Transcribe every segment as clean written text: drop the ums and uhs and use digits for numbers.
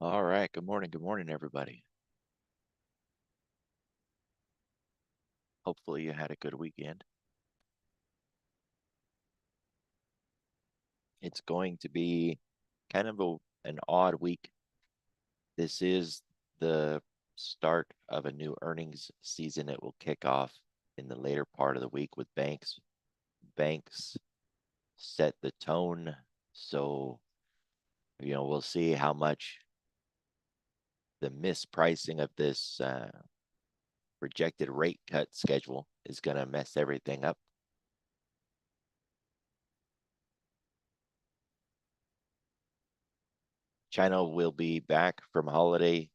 All right. Good morning, everybody. Hopefully you had a good weekend. It's going to be kind of an odd week. This is the start of a new earnings season. It will kick off in the later part of the week with banks. Banks set the tone. So, we'll see how much the mispricing of this projected rate cut schedule is going to mess everything up. China will be back from holiday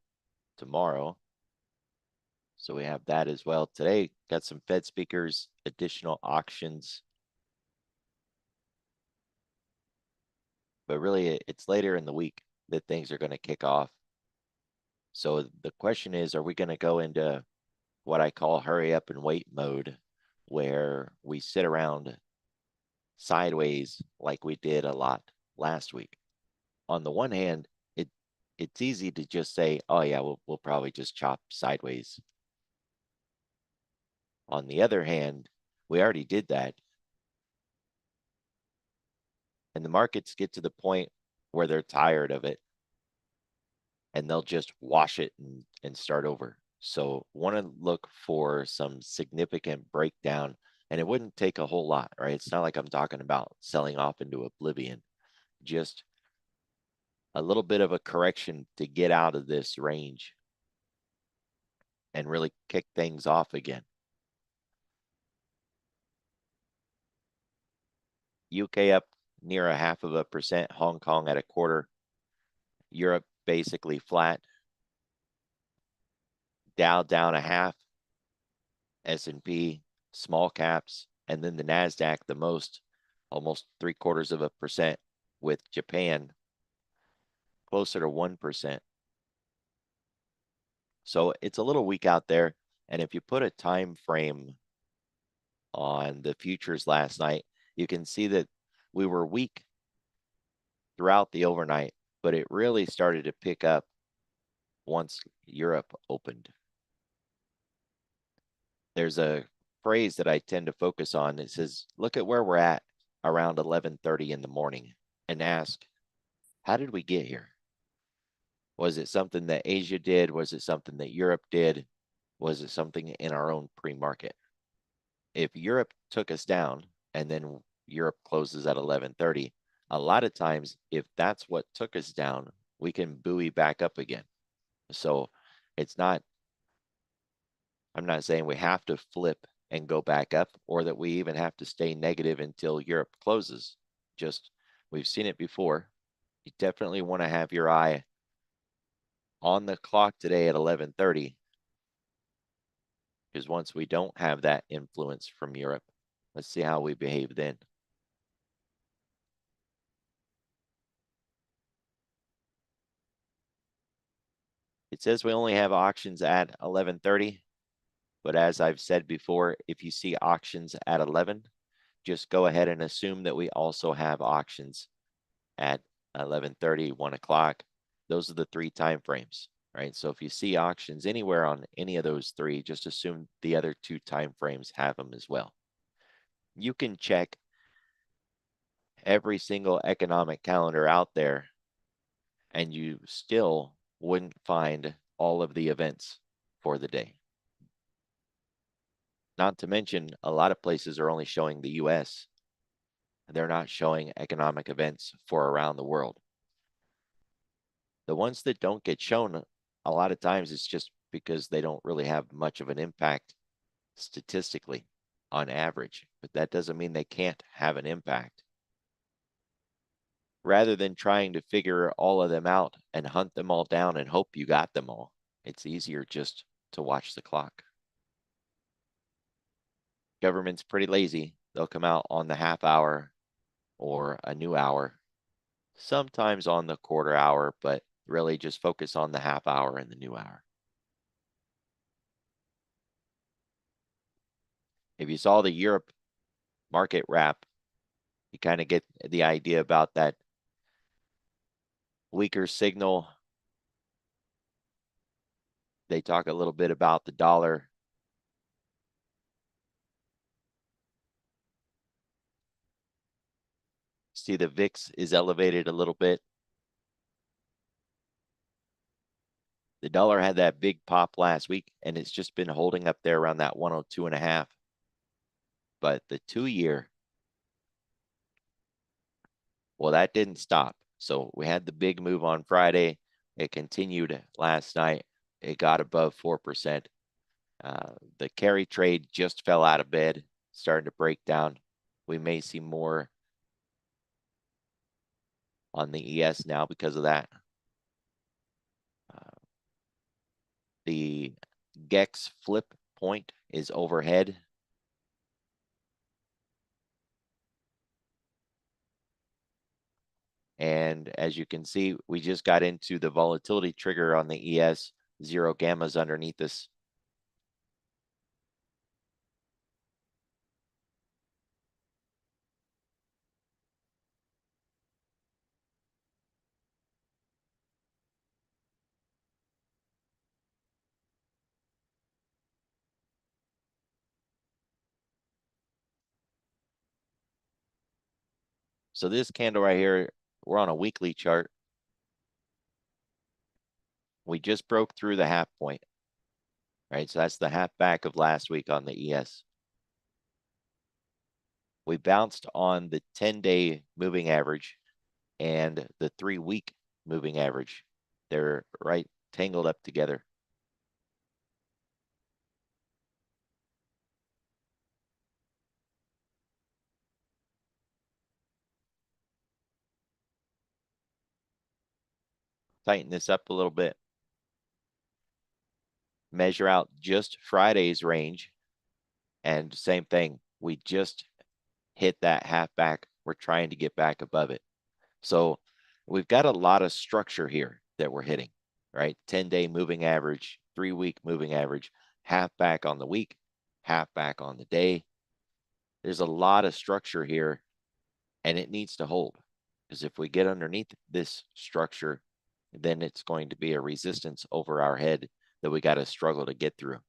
tomorrow. So we have that as well. Today, got some Fed speakers, additional auctions. But really, it's later in the week that things are going to kick off. So the question is, are we going to go into what I call hurry up and wait mode, where we sit around sideways like we did a lot last week? On the one hand, it's easy to just say, oh yeah, we'll probably just chop sideways. On the other hand, we already did that. And the markets get to the point where they're tired of it and they'll just wash it and start over. So want to look for some significant breakdown, and it wouldn't take a whole lot, right? It's not like I'm talking about selling off into oblivion, just a little bit of a correction to get out of this range and really kick things off again. UK up near 0.5%, Hong Kong at 1/4, Europe basically flat, Dow down 0.5, S&P, small caps, and then the NASDAQ the most, almost 0.75%, with Japan closer to 1%. So it's a little weak out there. And if you put a time frame on the futures last night, you can see that we were weak throughout the overnight, but it really started to pick up once Europe opened. There's a phrase that I tend to focus on. It says, look at where we're at around 11:30 in the morning and ask, how did we get here? Was it something that Asia did? Was it something that Europe did? Was it something in our own pre-market? If Europe took us down and then Europe closes at 11:30, a lot of times, if that's what took us down, we can buoy back up again. So it's not, I'm not saying we have to flip and go back up, or that we even have to stay negative until Europe closes. Just, we've seen it before. You definitely want to have your eye on the clock today at 11:30, because once we don't have that influence from Europe, let's see how we behave then. It says we only have auctions at 11:30, but as I've said before, if you see auctions at 11, just go ahead and assume that we also have auctions at 11:30, 1 o'clock. Those are the 3 time frames, right? So if you see auctions anywhere on any of those 3, just assume the other 2 time frames have them as well. You can check every single economic calendar out there, and you still wouldn't find all of the events for the day. Not to mention, a lot of places are only showing the US. They're not showing economic events for around the world. The ones that don't get shown, a lot of times it's just because they don't really have much of an impact statistically on average, but that doesn't mean they can't have an impact. Rather than trying to figure all of them out and hunt them all down and hope you got them all, it's easier just to watch the clock. Government's pretty lazy. They'll come out on the half hour or a new hour, sometimes on the 1/4 hour, but really just focus on the half hour and the new hour. If you saw the Europe market wrap, you kind of get the idea about that weaker signal They talk a little bit about the dollar. See, the VIX is elevated a little bit. The dollar had that big pop last week, and it's just been holding up there around that 102.5. But the 2-year, well, that didn't stop. So we had the big move on Friday. It continued last night. It got above 4%. The carry trade just fell out of bed, starting to break down. We may see more on the ES now because of that. The GEX flip point is overhead. And as you can see, we just got into the volatility trigger on the ES. 0 gammas underneath us. So this candle right here, we're on a weekly chart. We just broke through the half point, right? So that's the half back of last week on the ES. We bounced on the 10-day moving average and the 3-week moving average. They're right tangled up together. Tighten this up a little bit. Measure out just Friday's range. And same thing, we just hit that half back. We're trying to get back above it. So we've got a lot of structure here that we're hitting, right? 10-day moving average, 3-week moving average, half back on the week, half back on the day. There's a lot of structure here, and it needs to hold. Because if we get underneath this structure, then it's going to be a resistance over our head that we got to struggle to get through.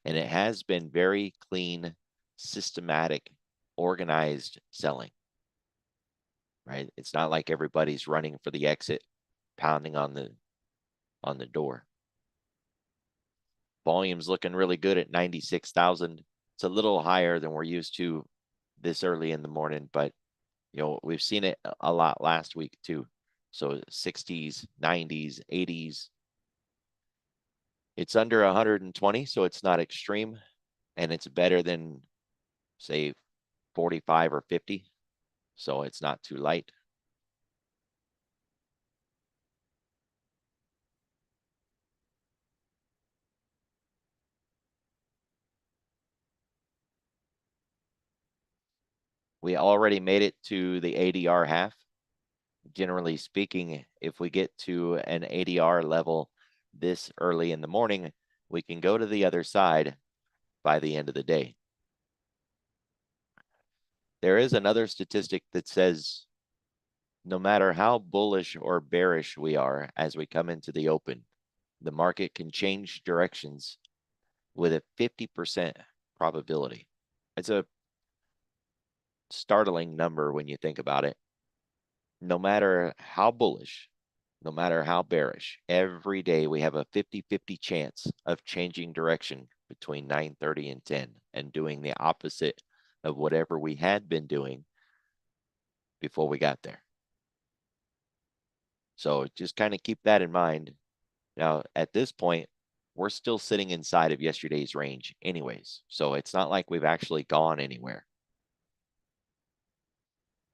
And it has been very clean, systematic, organized selling, right? It's not like everybody's running for the exit, pounding on the door. Volume's looking really good at 96,000. It's a little higher than we're used to this early in the morning, but we've seen it a lot last week too. So 60s, 90s, 80s. It's under 120, so it's not extreme, and it's better than, say, 45 or 50. So it's not too light. We already made it to the ADR half. Generally speaking, if we get to an ADR level this early in the morning, we can go to the other side by the end of the day. There is another statistic that says no matter how bullish or bearish we are as we come into the open, the market can change directions with a 50% probability. It's a startling number when you think about it. No matter how bullish, no matter how bearish, every day we have a 50-50 chance of changing direction between 9:30 and 10 and doing the opposite of whatever we had been doing before we got there. So just kind of keep that in mind. Now, at this point, we're still sitting inside of yesterday's range anyways. So it's not like we've actually gone anywhere.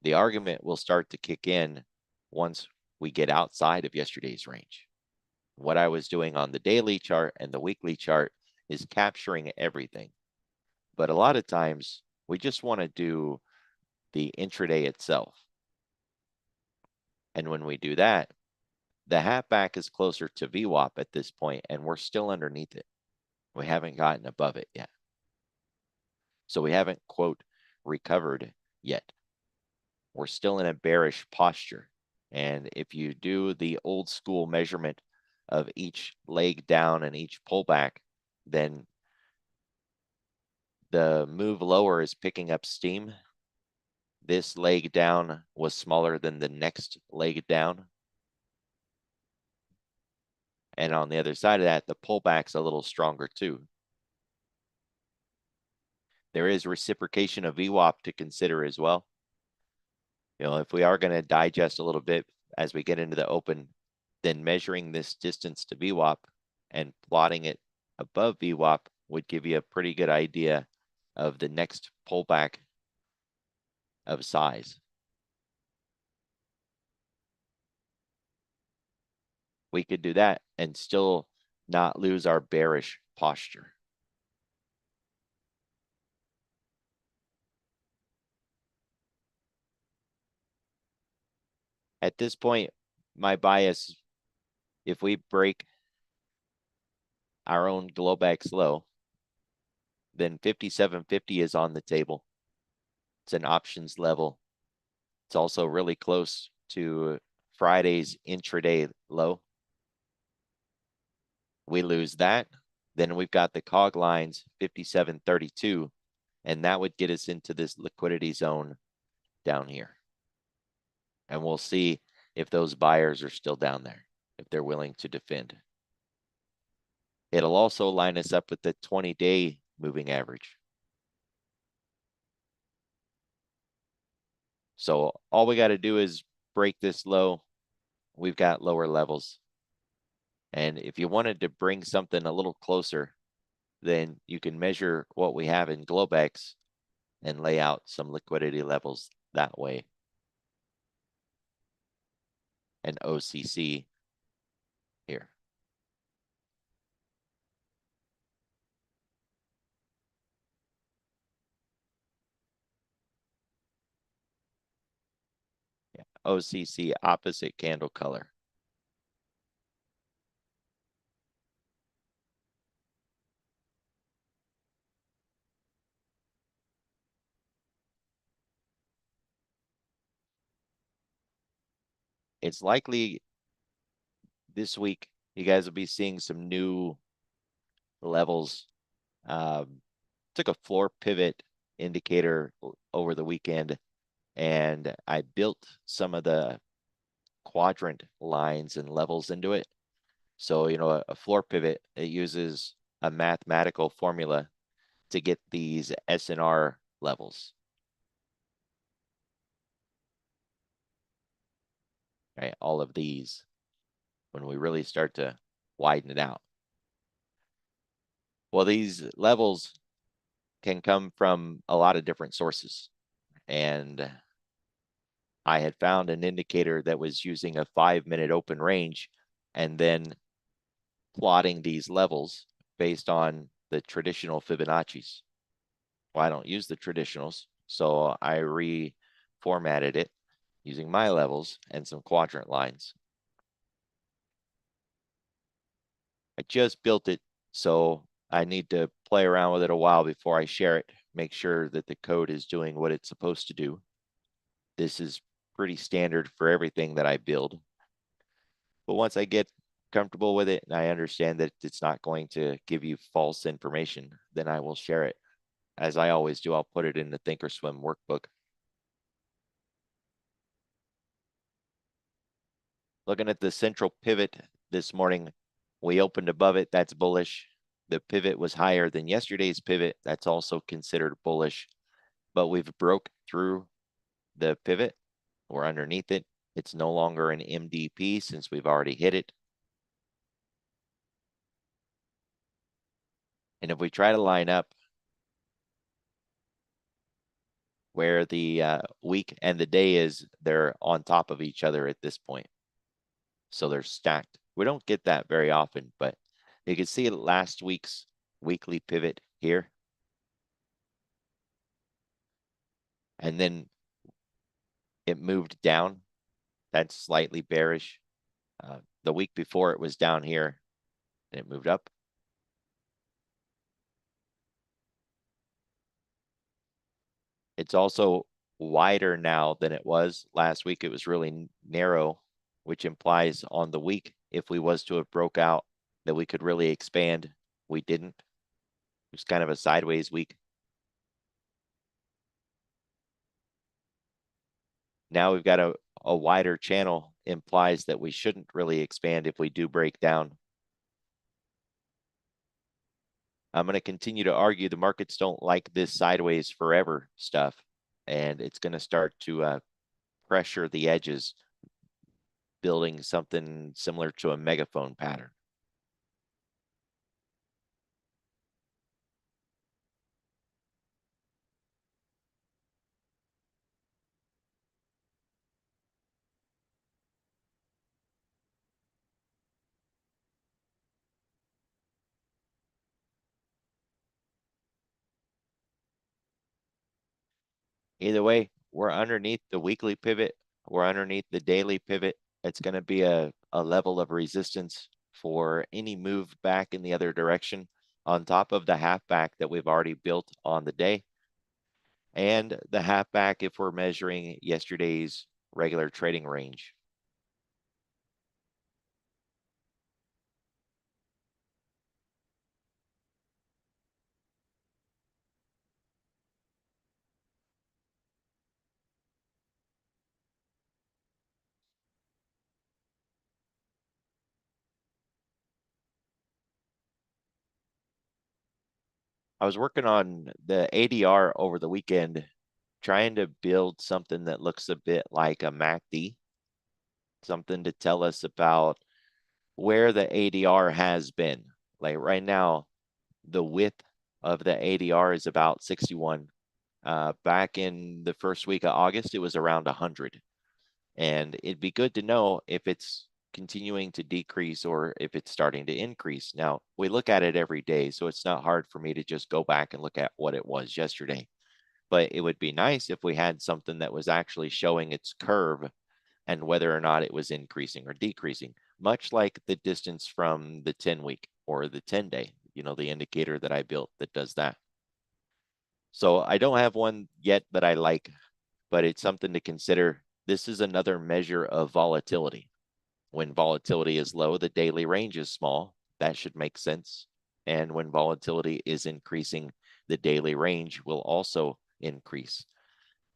The argument will start to kick in once we get outside of yesterday's range. What I was doing on the daily chart and the weekly chart is capturing everything. But a lot of times we just want to do the intraday itself. And when we do that, the half back is closer to VWAP at this point, and we're still underneath it. We haven't gotten above it yet. So we haven't, quote, recovered yet. We're still in a bearish posture. And if you do the old school measurement of each leg down and each pullback, then the move lower is picking up steam. This leg down was smaller than the next leg down. And on the other side of that, the pullback's a little stronger too. There is reciprocation of VWAP to consider as well. You know, if we are going to digest a little bit as we get into the open, then measuring this distance to VWAP and plotting it above VWAP would give you a pretty good idea of the next pullback of size. We could do that and still not lose our bearish posture. At this point, my bias, if we break our own Globex low, then 57.50 is on the table. It's an options level. It's also really close to Friday's intraday low. We lose that, then we've got the cog lines 57.32, and that would get us into this liquidity zone down here. And we'll see if those buyers are still down there, if they're willing to defend. It'll also line us up with the 20-day moving average. So all we got to do is break this low. We've got lower levels. And if you wanted to bring something a little closer, then you can measure what we have in Globex and lay out some liquidity levels that way. And OCC here. Yeah. OCC opposite candle color. It's likely this week you guys will be seeing some new levels. Took a floor pivot indicator over the weekend, and I built some of the quadrant lines and levels into it. So, you know, a floor pivot, it uses a mathematical formula to get these SNR levels. Right, all of these when we really start to widen it out. Well, these levels can come from a lot of different sources. And I had found an indicator that was using a 5-minute open range and then plotting these levels based on the traditional Fibonacci's. Well, I don't use the traditionals, so I reformatted it using my levels and some quadrant lines. I just built it, so I need to play around with it a while before I share it, make sure that the code is doing what it's supposed to do. This is pretty standard for everything that I build. But once I get comfortable with it and I understand that it's not going to give you false information, then I will share it. As I always do, I'll put it in the Thinkorswim workbook. Looking at the central pivot this morning, we opened above it. That's bullish. The pivot was higher than yesterday's pivot. That's also considered bullish. But we've broke through the pivot. We're underneath it. It's no longer an MDP since we've already hit it. And if we try to line up where the week and the day is, they're on top of each other at this point. So they're stacked. We don't get that very often, but you can see last week's weekly pivot here. And then it moved down. That's slightly bearish. The week before it was down here and it moved up. It's also wider now than it was last week. It was really narrow, which implies on the week if we was to have broke out that we could really expand. We didn't. It was kind of a sideways week. Now we've got a wider channel, implies that we shouldn't really expand if we do break down. I'm going to continue to argue the markets don't like this sideways forever stuff, and it's going to start to pressure the edges, building something similar to a megaphone pattern. Either way, we're underneath the weekly pivot. We're underneath the daily pivot. It's going to be a level of resistance for any move back in the other direction on top of the half back that we've already built on the day. And the half back if we're measuring yesterday's regular trading range. I was working on the ADR over the weekend, trying to build something that looks a bit like a MACD, something to tell us about where the ADR has been. Like right now, the width of the ADR is about 61. Back in the first week of August, it was around 100. And it'd be good to know if it's continuing to decrease or if it's starting to increase. Now, we look at it every day, so it's not hard for me to just go back and look at what it was yesterday. But it would be nice if we had something that was actually showing its curve and whether or not it was increasing or decreasing, much like the distance from the 10-week or the 10-day, the indicator that I built that does that. So I don't have one yet that I like, but it's something to consider. This is another measure of volatility. When volatility is low, the daily range is small. That should make sense. And when volatility is increasing, the daily range will also increase.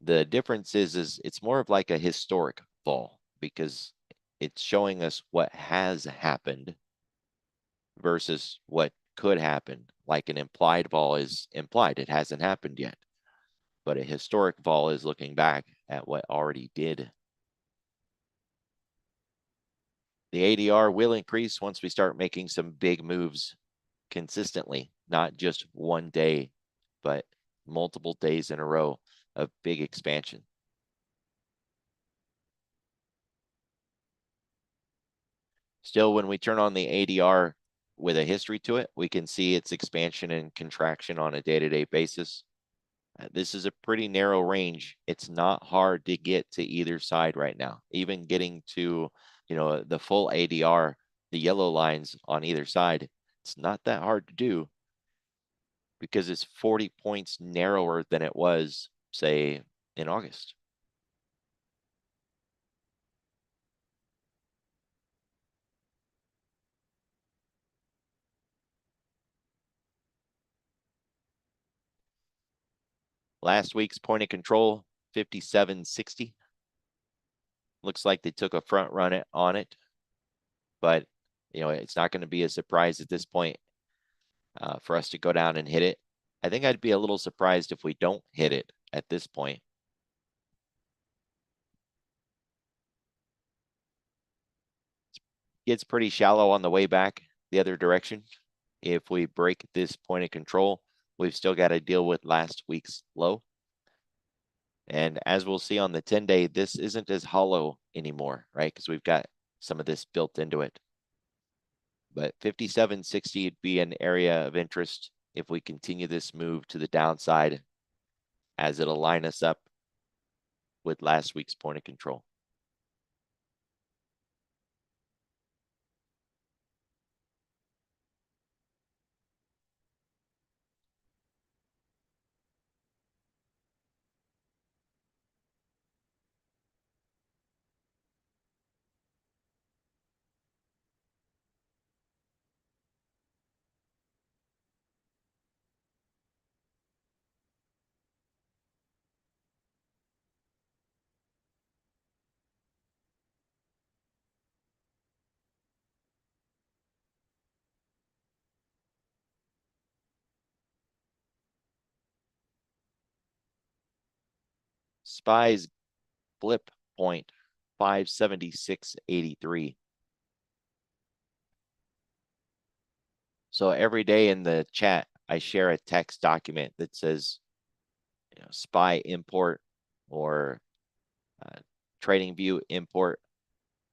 The difference is it's more of like a historic vol because it's showing us what has happened versus what could happen. Like an implied vol is implied. It hasn't happened yet. But a historic vol is looking back at what already did. The ADR will increase once we start making some big moves consistently, not just one day, but multiple days in a row of big expansion. Still, when we turn on the ADR with a history to it, we can see its expansion and contraction on a day-to-day basis. This is a pretty narrow range. It's not hard to get to either side right now. Even getting to, the full ADR, the yellow lines on either side, it's not that hard to do because it's 40 points narrower than it was, say, in August. Last week's point of control, 57.60. Looks like they took a front run on it, but it's not going to be a surprise at this point for us to go down and hit it. I think I'd be a little surprised if we don't hit it at this point. It's pretty shallow on the way back the other direction. If we break this point of control, we've still got to deal with last week's low. And as we'll see on the 10-day, this isn't as hollow anymore, right? Because we've got some of this built into it. But 57.60 would be an area of interest if we continue this move to the downside, as it'll line us up with last week's point of control. SPY's blip point 576.83. So every day in the chat, I share a text document that says, SPY import or trading view import,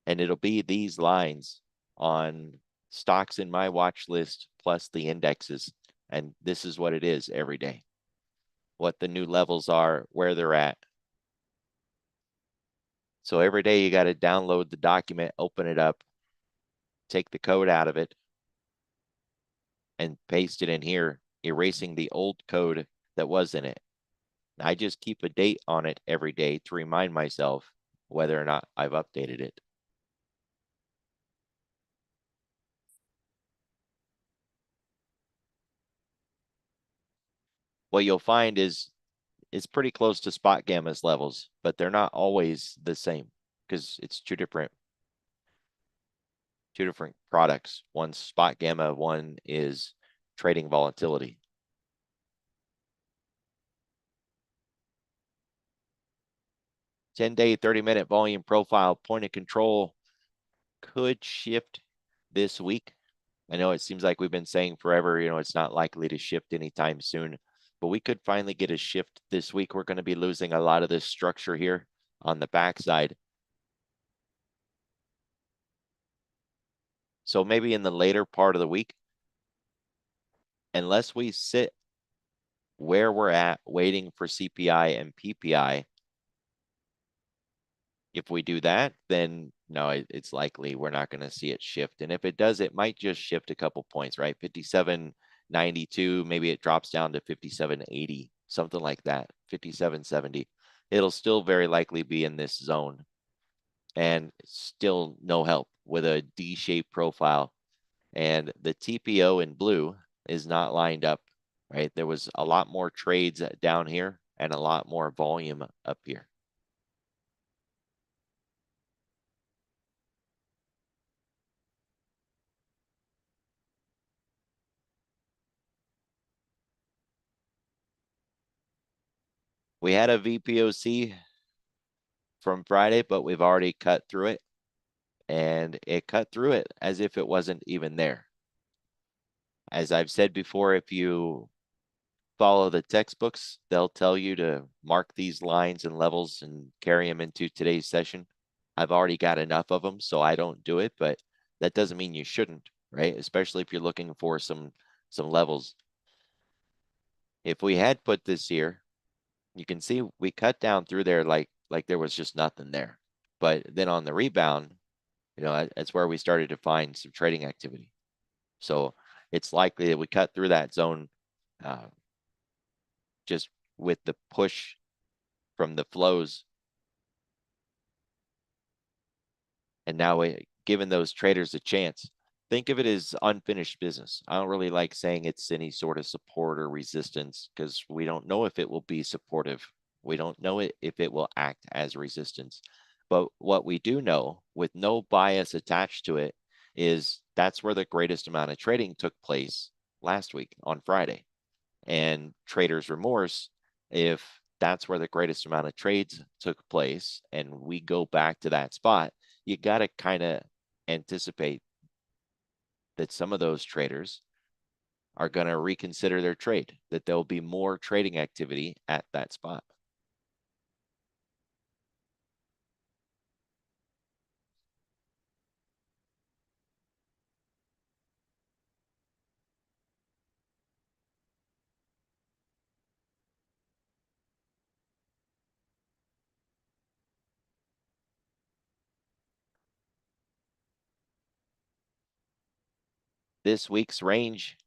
and it'll be these lines on stocks in my watch list plus the indexes. And this is what it is every day, what the new levels are, where they're at. So every day you got to download the document, open it up, take the code out of it, and paste it in here, erasing the old code that was in it. I just keep a date on it every day to remind myself whether or not I've updated it. What you'll find is it's pretty close to spot gamma's levels, but they're not always the same because it's two different products. One's spot gamma, one is trading volatility. Ten-day, 30-minute volume profile point of control could shift this week. I know it seems like we've been saying forever, it's not likely to shift anytime soon, but we could finally get a shift this week. We're going to be losing a lot of this structure here on the backside. So maybe in the later part of the week, unless we sit where we're at waiting for CPI and PPI, if we do that, then no, it's likely we're not going to see it shift. And if it does, it might just shift a couple points, right? 57.92, maybe it drops down to 57.80, something like that, 57.70. It'll still very likely be in this zone. And still no help with a D-shaped profile. And the TPO in blue is not lined up, right? There was a lot more trades down here and a lot more volume up here. We had a VPOC from Friday, but we've already cut through it. And it cut through it as if it wasn't even there. As I've said before, if you follow the textbooks, they'll tell you to mark these lines and levels and carry them into today's session. I've already got enough of them, so I don't do it, but that doesn't mean you shouldn't, right? Especially if you're looking for some levels. If we had put this here, you can see we cut down through there like there was just nothing there. But then on the rebound, that's where we started to find some trading activity. So it's likely that we cut through that zone just with the push from the flows. And now we giving those traders a chance. Think of it as unfinished business. I don't really like saying it's any sort of support or resistance because we don't know if it will be supportive. We don't know if it will act as resistance. But what we do know with no bias attached to it is that's where the greatest amount of trading took place last week on Friday. And trader's remorse, if that's where the greatest amount of trades took place and we go back to that spot, you got to kind of anticipate that some of those traders are going to reconsider their trade, that there'll be more trading activity at that spot. This week's range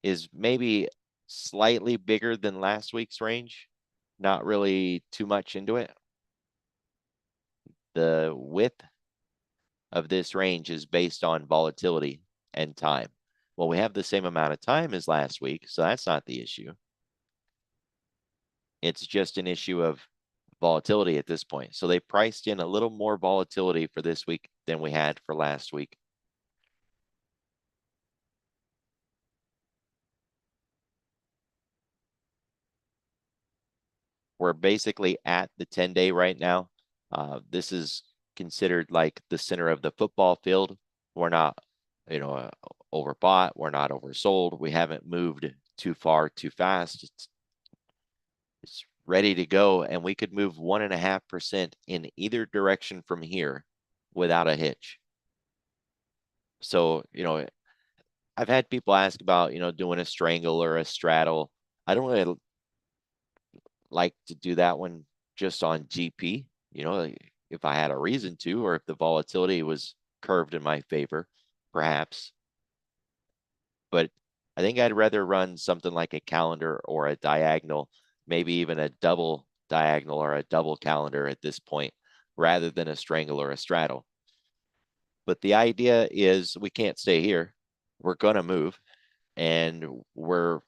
is maybe slightly bigger than last week's range. Not really too much into it. The width of this range is based on volatility and time. Well, we have the same amount of time as last week, so that's not the issue. It's just an issue of volatility at this point. So they priced in a little more volatility for this week than we had for last week. we're basically at the 10-day right now. This is considered like the center of the football field. We're not, overbought. We're not oversold. We haven't moved too far too fast. It's ready to go, and we could move 1.5% in either direction from here without a hitch. So, I've had people ask about, doing a strangle or a straddle. I don't really like to do that one just on GP, if I had a reason to, or if the volatility was curved in my favor, perhaps. But I think I'd rather run something like a calendar or a diagonal, maybe even a double diagonal or a double calendar at this point, rather than a strangle or a straddle. But the idea is we can't stay here. We're going to move, and we're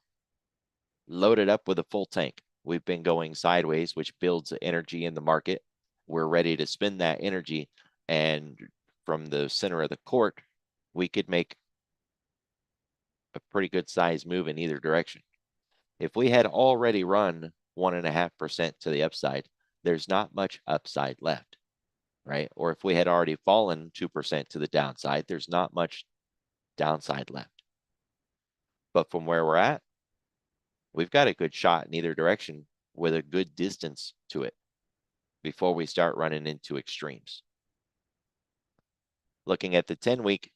loaded up with a full tank. We've been going sideways, which builds energy in the market. We're ready to spend that energy. And from the center of the court, we could make a pretty good size move in either direction. If we had already run 1.5% to the upside, there's not much upside left, right? Or if we had already fallen 2% to the downside, there's not much downside left. But from where we're at, we've got a good shot in either direction with a good distance to it before we start running into extremes. Looking at the 10-week,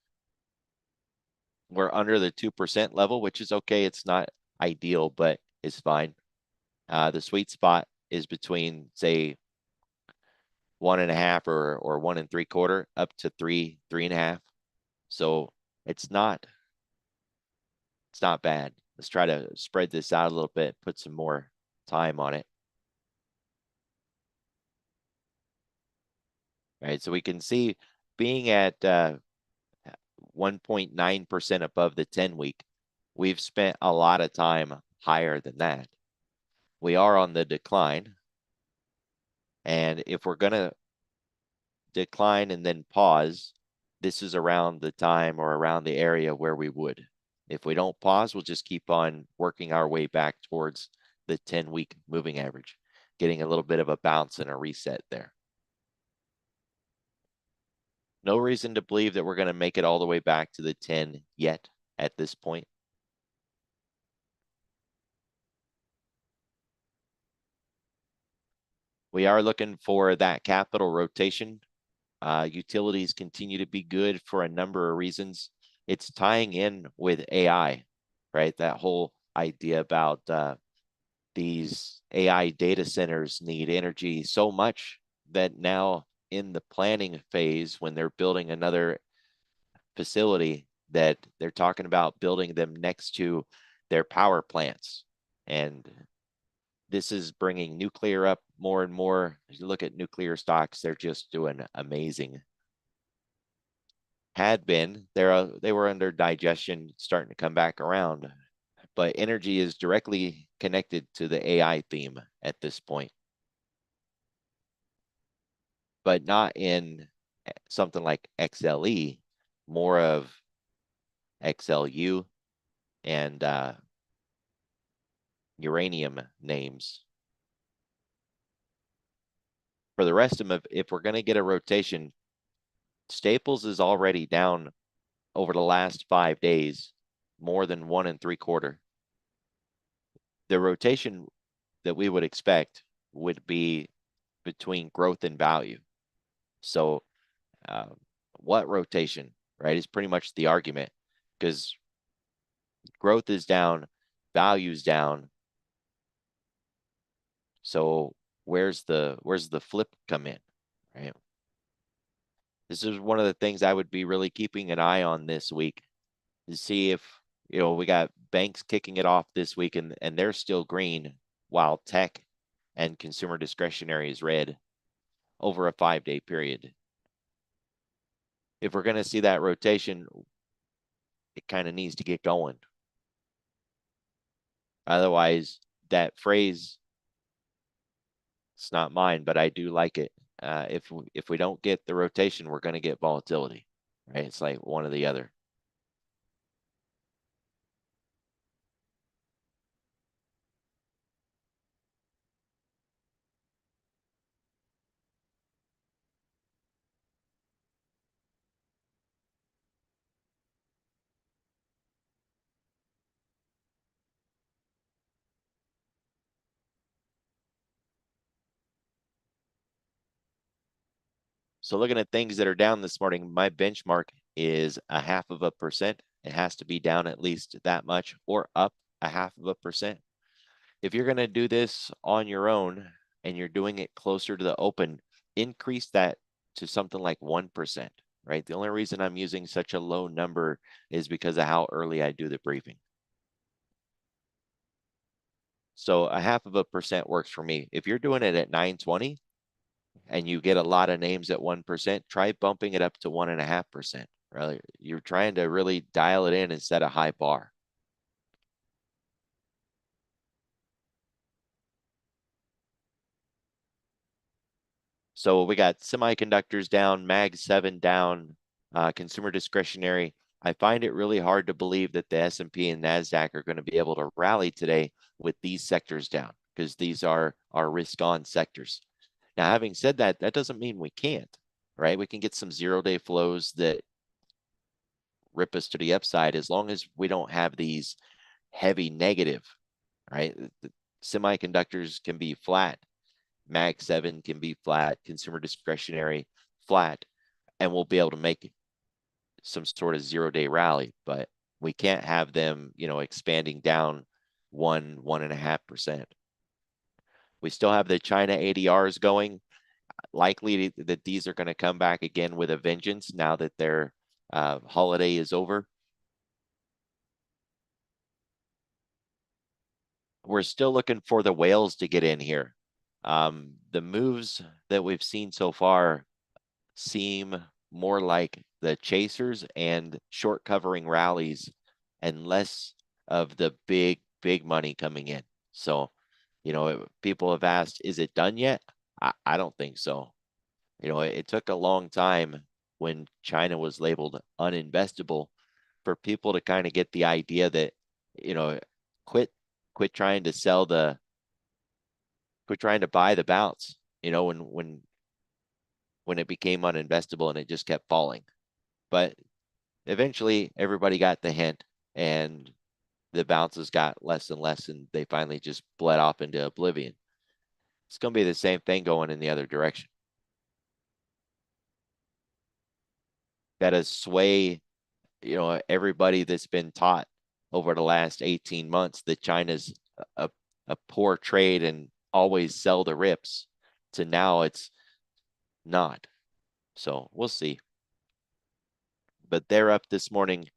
we're under the 2% level, which is okay. It's not ideal, but it's fine. The sweet spot is between, say, 1.5 or 1 3/4 up to 3.5. So it's not bad. Let's try to spread this out a little bit, put some more time on it. All right, so we can see being at 1.9% above the 10-week, we've spent a lot of time higher than that. We are on the decline. And if we're going to decline and then pause, this is around the time or around the area where we would. If we don't pause, we'll just keep on working our way back towards the 10-week moving average, getting a little bit of a bounce and a reset there. No reason to believe that we're going to make it all the way back to the 10 yet at this point. We are looking for that capital rotation. Utilities continue to be good for a number of reasons. It's tying in with AI, right? That whole idea about these AI data centers need energy so much that now in the planning phase, when they're building another facility, that they're talking about building them next to their power plants. And this is bringing nuclear up more and more. As you look at nuclear stocks, they're just doing amazing. Had been, they were under digestion, starting to come back around. But energy is directly connected to the AI theme at this point. But not in something like XLE, more of XLU and uranium names. For the rest of them, if we're going to get a rotation, Staples is already down over the last 5 days, more than 1 3/4. The rotation that we would expect would be between growth and value. So what rotation, right, is pretty much the argument, because growth is down, value's down. So where's the flip come in, right? This is one of the things I would be really keeping an eye on this week to see if, we got banks kicking it off this week and they're still green while tech and consumer discretionary is red over a 5-day period. If we're going to see that rotation, it kind of needs to get going. Otherwise, that phrase, it's not mine, but I do like it. If we don't get the rotation, we're going to get volatility, right? It's like one or the other. So looking at things that are down this morning, my benchmark is 0.5%. It has to be down at least that much or up 0.5%. If you're going to do this on your own and you're doing it closer to the open, increase that to something like 1%, right? The only reason I'm using such a low number is because of how early I do the briefing. So 0.5% works for me. If you're doing it at 9:20 and you get a lot of names at 1%, try bumping it up to 1.5%. Right? You're trying to really dial it in and set a high bar. So we got semiconductors down, Mag 7 down, consumer discretionary. I find it really hard to believe that the S&P and NASDAQ are going to be able to rally today with these sectors down because these are risk-on sectors. Now, having said that, that doesn't mean we can't, right? We can get some zero-day flows that rip us to the upside as long as we don't have these heavy negative, right? The semiconductors can be flat. Mag 7 can be flat, consumer discretionary flat, and we'll be able to make some sort of zero-day rally, but we can't have them, expanding down 1.5%. We still have the China ADRs going. Likely that these are going to come back again with a vengeance now that their holiday is over. We're still looking for the whales to get in here. The moves that we've seen so far seem more like the chasers and short covering rallies and less of the big money coming in. So, people have asked, is it done yet? I don't think so. It took a long time when China was labeled uninvestable for people to kind of get the idea that, quit trying to quit trying to buy the bounce, when it became uninvestable and it just kept falling. But eventually everybody got the hint and the bounces got less and less and they finally just bled off into oblivion. It's going to be the same thing going in the other direction. Got to sway, everybody that's been taught over the last 18 months that China's a poor trade and always sell the rips to now it's not. So we'll see. But they're up this morning.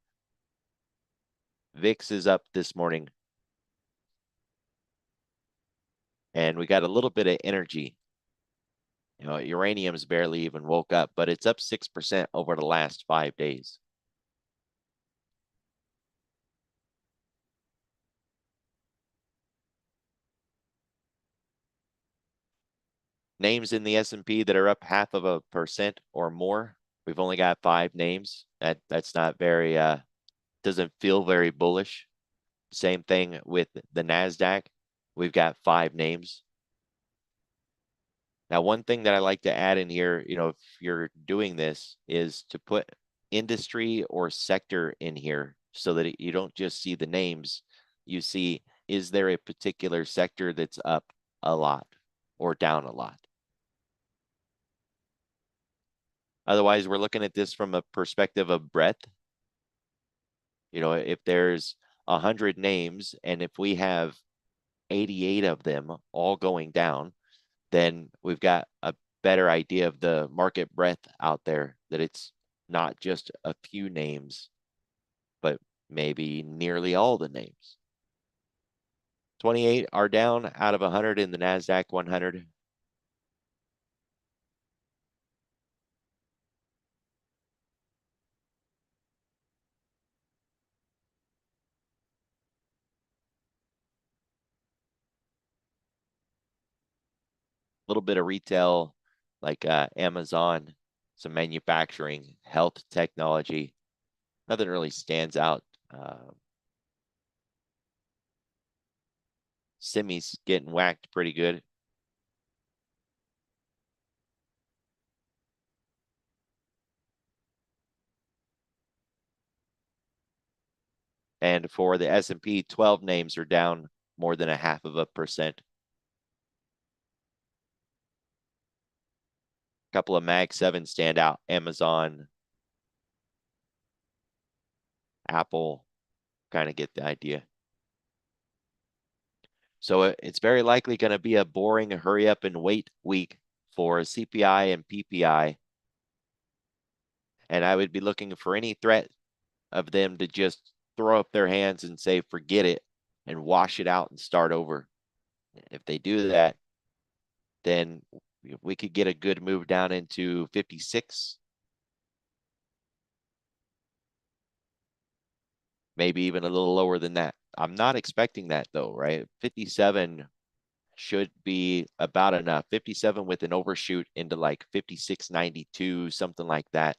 VIX is up this morning. And we got a little bit of energy. Uranium's barely even woke up, but it's up 6% over the last 5 days. Names in the S&P that are up 0.5% or more. We've only got 5 names. That's not very, doesn't feel very bullish. Same thing with the NASDAQ. We've got 5 names. Now, one thing that I like to add in here, if you're doing this, is to put industry or sector in here so that you don't just see the names. You see, is there a particular sector that's up a lot or down a lot? Otherwise, we're looking at this from a perspective of breadth. If there's 100 names and if we have 88 of them all going down, then we've got a better idea of the market breadth out there, that it's not just a few names, but maybe nearly all the names. 28 are down out of 100 in the NASDAQ 100. A little bit of retail like Amazon, some manufacturing, health technology. Nothing really stands out. Semi's getting whacked pretty good. And for the S&P, 12 names are down more than 0.5%. couple of Mag 7 stand out. Amazon, Apple, kind of get the idea. So it's very likely going to be a boring hurry up and wait week for CPI and PPI. And I would be looking for any threat of them to just throw up their hands and say, forget it, and wash it out and start over. If they do that, then we could get a good move down into 56. Maybe even a little lower than that. I'm not expecting that though, right? 57 should be about enough. 57 with an overshoot into like 56.92, something like that.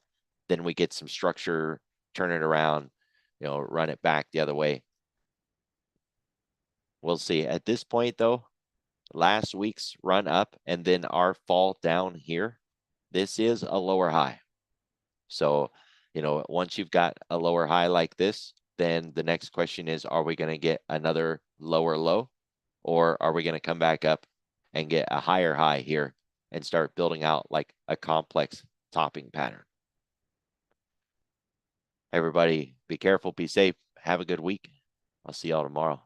Then we get some structure, turn it around, run it back the other way. We'll see. At this point though, last week's run up and then our fall down here, this is a lower high. So, once you've got a lower high like this, then the next question is, are we going to get another lower low, or are we going to come back up and get a higher high here and start building out like a complex topping pattern? Everybody be careful, be safe, have a good week. I'll see y'all tomorrow.